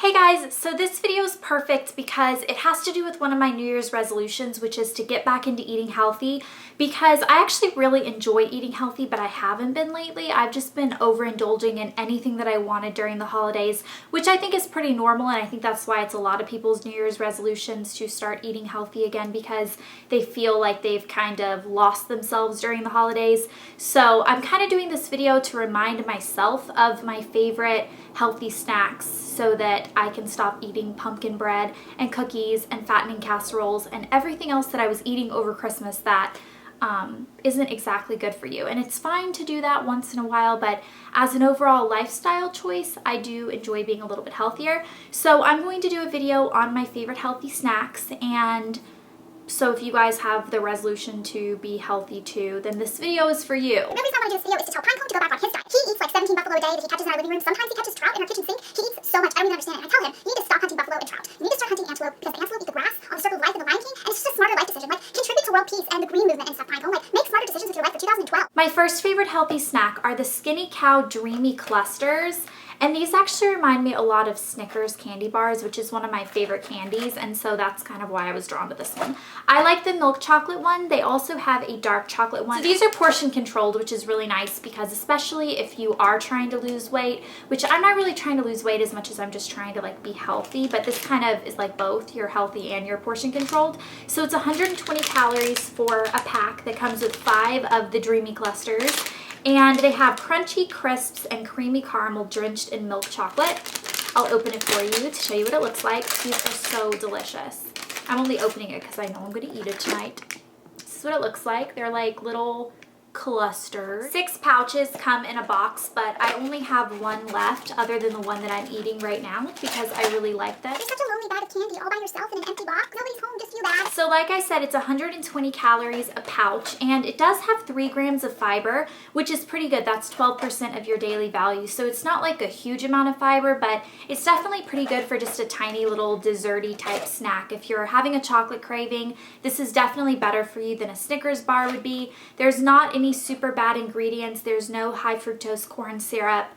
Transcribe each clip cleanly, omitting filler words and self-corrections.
Hey guys, so this video is perfect because it has to do with one of my New Year's resolutions, which is to get back into eating healthy, because I actually really enjoy eating healthy, but I haven't been lately. I've just been overindulging in anything that I wanted during the holidays, which I think is pretty normal, and I think that's why it's a lot of people's New Year's resolutions to start eating healthy again, because they feel like they've kind of lost themselves during the holidays. So I'm kind of doing this video to remind myself of my favorite healthy snacks so that I can stop eating pumpkin bread and cookies and fattening casseroles and everything else that I was eating over Christmas that isn't exactly good for you. And it's fine to do that once in a while, but as an overall lifestyle choice, I do enjoy being a little bit healthier. So I'm going to do a video on my favorite healthy snacks, and so if you guys have the resolution to be healthy too, then this video is for you. The reason I want to do this video is to tell Pinecone to go back on his diet. He eats like 17 buffalo a day that he catches in our living room. Sometimes he catches trout in our kitchen sink. He eats so much, I don't even understand it. And I tell him, you need to stop hunting buffalo and trout. You need to start hunting antelope, because the antelope eat the grass on the Circle of Life in the Lion King, and it's just a smarter life decision. Like, contribute to world peace and the green movement and stuff, Pinecone. Like, make smarter decisions with your life for 2012. My first favorite healthy snack are the Skinny Cow Dreamy clusters. And these actually remind me a lot of Snickers candy bars, which is one of my favorite candies, and so that's kind of why I was drawn to this one. I like the milk chocolate one. They also have a dark chocolate one. So these are portion controlled, which is really nice, because especially if you are trying to lose weight, which I'm not really trying to lose weight as much as I'm just trying to like be healthy, but this kind of is like both. You're healthy and you're portion controlled. So it's 120 calories for a pack that comes with 5 of the Dreamy clusters. And they have crunchy crisps and creamy caramel drenched in milk chocolate. I'll open it for you to show you what it looks like. These are so delicious. I'm only opening it because I know I'm going to eat it tonight. This is what it looks like. They're like little clusters. 6 pouches come in a box, but I only have one left other than the one that I'm eating right now because I really like this. You're such a lonely bag of candy all by yourself in an empty box. Nobody's home, just you, Dad. So like I said, it's 120 calories a pouch, and it does have 3 grams of fiber, which is pretty good. That's 12% of your daily value. So it's not like a huge amount of fiber, but it's definitely pretty good for just a tiny little desserty type snack. If you're having a chocolate craving, this is definitely better for you than a Snickers bar would be. There's not any super bad ingredients. There's no high fructose corn syrup.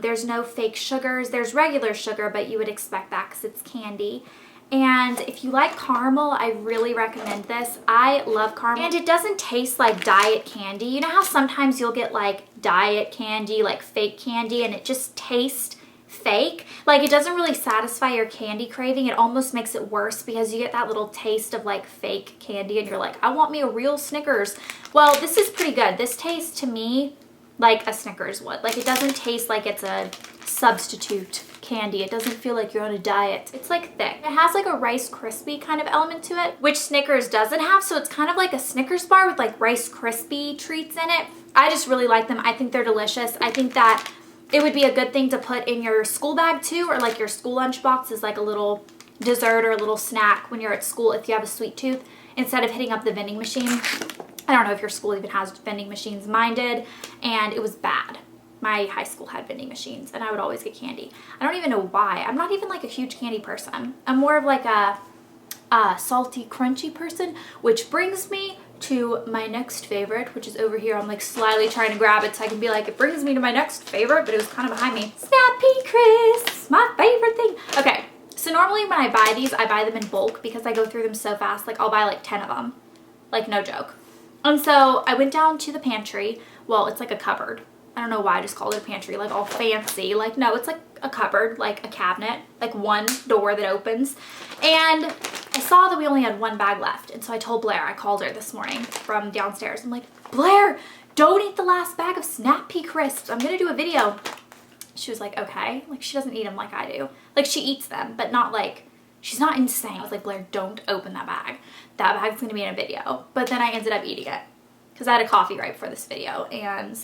There's no fake sugars. There's regular sugar, but you would expect that because it's candy. And if you like caramel, I really recommend this. I love caramel. And it doesn't taste like diet candy. You know how sometimes you'll get like diet candy, like fake candy, and it just tastes fake? Like, it doesn't really satisfy your candy craving. It almost makes it worse because you get that little taste of like fake candy and you're like, I want me a real Snickers. Well, this is pretty good. This tastes to me like a Snickers would. Like, it doesn't taste like it's a substitute candy. It doesn't feel like you're on a diet. It's like thick. It has like a Rice Krispie kind of element to it, which Snickers doesn't have. So it's kind of like a Snickers bar with like Rice Krispie treats in it. I just really like them. I think they're delicious. I think that it would be a good thing to put in your school bag too, or like your school lunch box as like a little dessert or a little snack when you're at school if you have a sweet tooth, instead of hitting up the vending machine. I don't know if your school even has vending machines. Mine did, and it was bad. My high school had vending machines, and I would always get candy. I don't even know why. I'm not even like a huge candy person. I'm more of like a salty, crunchy person, which brings me to my next favorite, which is over here. I'm like slyly trying to grab it so I can be like, it brings me to my next favorite, but it was kind of behind me. Snapea Crisps, my favorite thing. Okay, so normally when I buy these, I buy them in bulk because I go through them so fast. Like, I'll buy like 10 of them, like no joke. And so I went down to the pantry. Well, it's like a cupboard. I don't know why I just called it a pantry, like all fancy. Like, no, it's like a cupboard, like a cabinet, like one door that opens. And I saw that we only had 1 bag left. And so I told Blair, I called her this morning from downstairs. I'm like, Blair, don't eat the last bag of Snapea Crisps. I'm going to do a video. She was like, okay. Like, she doesn't eat them like I do. Like, she eats them, but not like, she's not insane. I was like, Blair, don't open that bag. That bag's going to be in a video. But then I ended up eating it because I had a coffee right before this video, and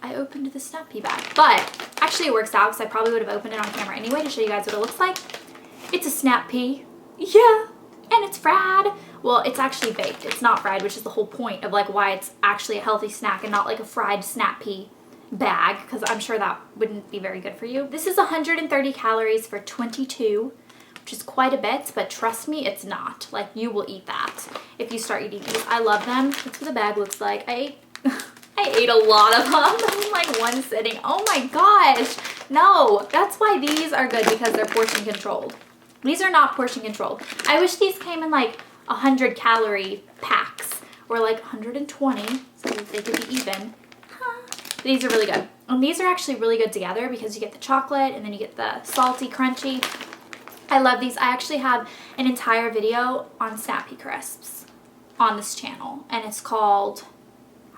I opened the Snapea bag. But actually it works out because I probably would have opened it on camera anyway to show you guys what it looks like. It's a Snapea. Yeah. And it's fried. Well, it's actually baked. It's not fried, which is the whole point of like why it's actually a healthy snack and not like a fried Snapea bag, because I'm sure that wouldn't be very good for you. This is 130 calories for 22, which is quite a bit, but trust me, it's not. Like, you will eat that if you start eating these. I love them. That's what the bag looks like. I ate a lot of them in like one sitting. Oh my gosh. No, that's why these are good, because they're portion controlled. These are not portion controlled. I wish these came in like 100 calorie packs or like 120 so they could be even. These are really good. And these are actually really good together because you get the chocolate and then you get the salty, crunchy. I love these. I actually have an entire video on Snapea Crisps on this channel, and it's called,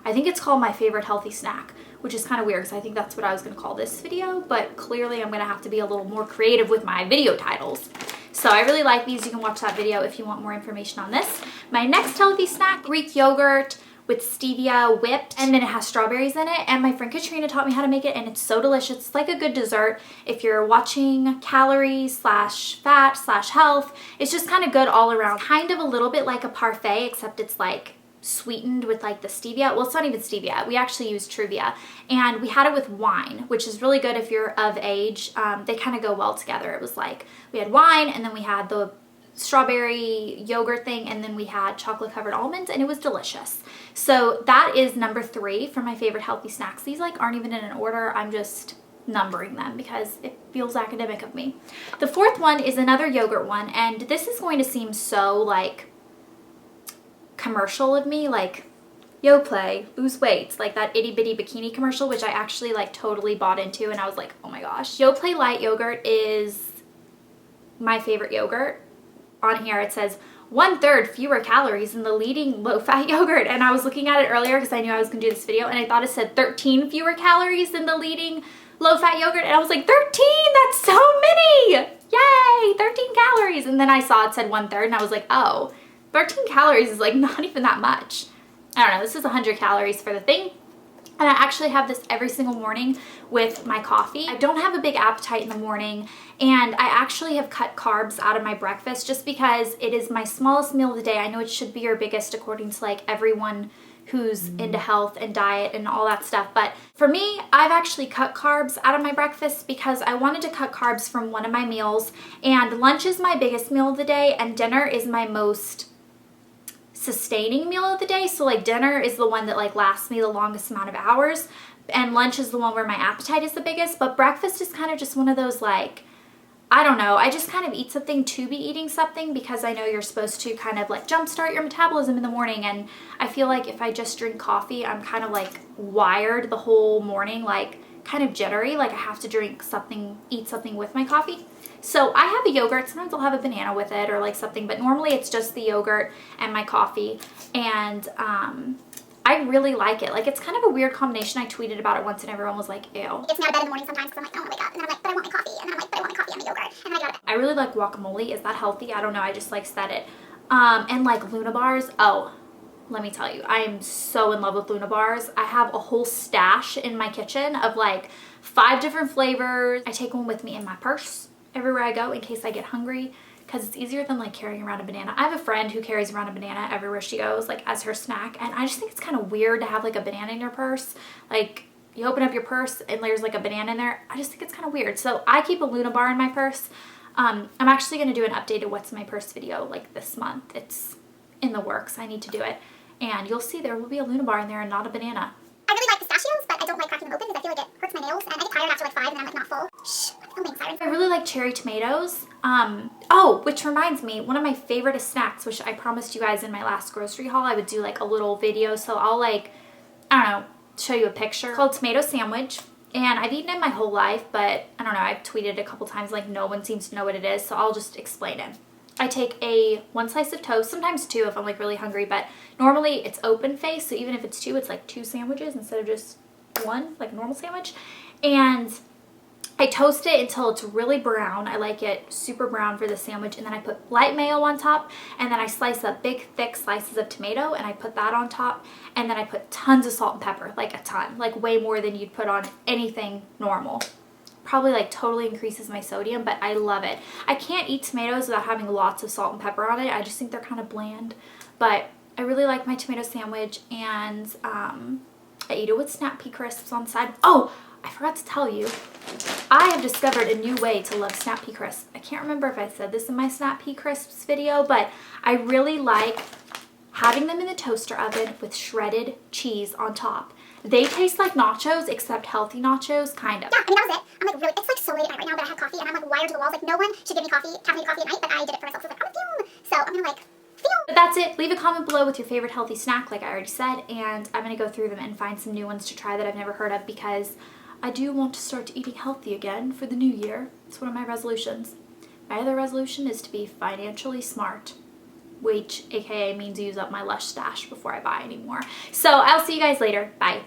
I think it's called My Favorite Healthy Snack, which is kind of weird because I think that's what I was going to call this video, but clearly I'm going to have to be a little more creative with my video titles. So I really like these. You can watch that video if you want more information on this. My next healthy snack, Greek yogurt with stevia whipped, and then it has strawberries in it, and my friend Katrina taught me how to make it, and it's so delicious. It's like a good dessert if you're watching calories slash fat slash health. It's just kind of good all around. Kind of a little bit like a parfait, except it's like sweetened with like the stevia. Well, it's not even stevia. We actually use Truvia, and we had it with wine, which is really good if you're of age. They kind of go well together. It was like we had wine, and then we had the strawberry yogurt thing, and then we had chocolate covered almonds, and it was delicious. So that is number 3 for my favorite healthy snacks. These like aren't even in an order. I'm just numbering them because it feels academic of me. The 4th one is another yogurt one, and this is going to seem so like commercial of me, like Yoplait, lose weight, like that itty bitty bikini commercial, which I actually like totally bought into, and I was like, oh my gosh. Yoplait Light Yogurt is my favorite yogurt. On here it says 1/3 fewer calories than the leading low-fat yogurt, and I was looking at it earlier because I knew I was going to do this video, and I thought it said 13 fewer calories than the leading low-fat yogurt, and I was like, 13, that's so many, yay, 13 calories, and then I saw it said 1/3, and I was like, oh, 13 calories is like not even that much. I don't know, this is 100 calories for the thing. And I actually have this every single morning with my coffee. I don't have a big appetite in the morning, and I actually have cut carbs out of my breakfast just because it is my smallest meal of the day. I know it should be your biggest according to like everyone who's into health and diet and all that stuff. But for me, I've actually cut carbs out of my breakfast because I wanted to cut carbs from one of my meals, and lunch is my biggest meal of the day, and dinner is my most sustaining meal of the day. So like dinner is the one that like lasts me the longest amount of hours, and lunch is the one where my appetite is the biggest. But breakfast is kind of just one of those like, I don't know, I just kind of eat something to be eating something because I know you're supposed to kind of like jumpstart your metabolism in the morning, and I feel like if I just drink coffee, I'm kind of like wired the whole morning, like kind of jittery, like I have to drink something, eat something with my coffee. So I have a yogurt. Sometimes I'll have a banana with it or like something, but normally it's just the yogurt and my coffee, and I really like it. Like, it's kind of a weird combination. I tweeted about it once and everyone was like, ew. It's me out of bed in the morning sometimes because I'm like, I don't want to wake up, and then I'm like, but I want my coffee, and then I'm like, but I want my coffee and my yogurt, and then I go to bed. I really like guacamole. Is that healthy? I don't know. I just like said it. And like Luna bars. Oh, let me tell you, I am so in love with Luna bars. I have a whole stash in my kitchen of like 5 different flavors. I take one with me in my purse everywhere I go in case I get hungry, because it's easier than like carrying around a banana. I have a friend who carries around a banana everywhere she goes, like as her snack, and I just think it's kind of weird to have like a banana in your purse. Like, you open up your purse and there's like a banana in there. I just think it's kind of weird. So I keep a Luna bar in my purse. I'm actually going to do an updated what's in my purse video like this month. It's in the works. I need to do it, and you'll see there will be a Luna bar in there and not a banana. I really like pistachios, but I don't like cracking them open because I feel like it hurts my nails, and I get tired after like 5 and then I'm like not full. Shh, filming sirens. I really like cherry tomatoes. Oh, which reminds me, one of my favorite snacks, which I promised you guys in my last grocery haul, I would do like a little video. So I'll like, I don't know, show you a picture. Called tomato sandwich. And I've eaten it my whole life, but I don't know, I've tweeted a couple times like no one seems to know what it is. So I'll just explain it. I take one slice of toast, sometimes 2 if I'm like really hungry, but normally it's open face. So even if it's 2, it's like 2 sandwiches instead of just 1, like a normal sandwich. And I toast it until it's really brown. I like it super brown for the sandwich, and then I put light mayo on top, and then I slice up big thick slices of tomato and I put that on top, and then I put tons of salt and pepper, like a ton, like way more than you'd put on anything normal. Probably like totally increases my sodium, but I love it. I can't eat tomatoes without having lots of salt and pepper on it. I just think they're kind of bland, but I really like my tomato sandwich, and I eat it with Snapea Crisps on the side. Oh, I forgot to tell you, I have discovered a new way to love Snapea Crisps. I can't remember if I said this in my Snapea Crisps video, but I really like having them in the toaster oven with shredded cheese on top. They taste like nachos, except healthy nachos, kind of. Yeah, I mean, that was it. I'm like, really, it's like so late at night right now that I had coffee, and I'm like wired to the walls. Like, no one should give me caffeinated coffee at night, but I did it for myself. So I was like, I'm a fume. So I'm gonna like, fume. But that's it. Leave a comment below with your favorite healthy snack, like I already said, and I'm gonna go through them and find some new ones to try that I've never heard of, because I do want to start eating healthy again for the new year. It's one of my resolutions. My other resolution is to be financially smart, which aka means use up my Lush stash before I buy anymore. So I'll see you guys later. Bye.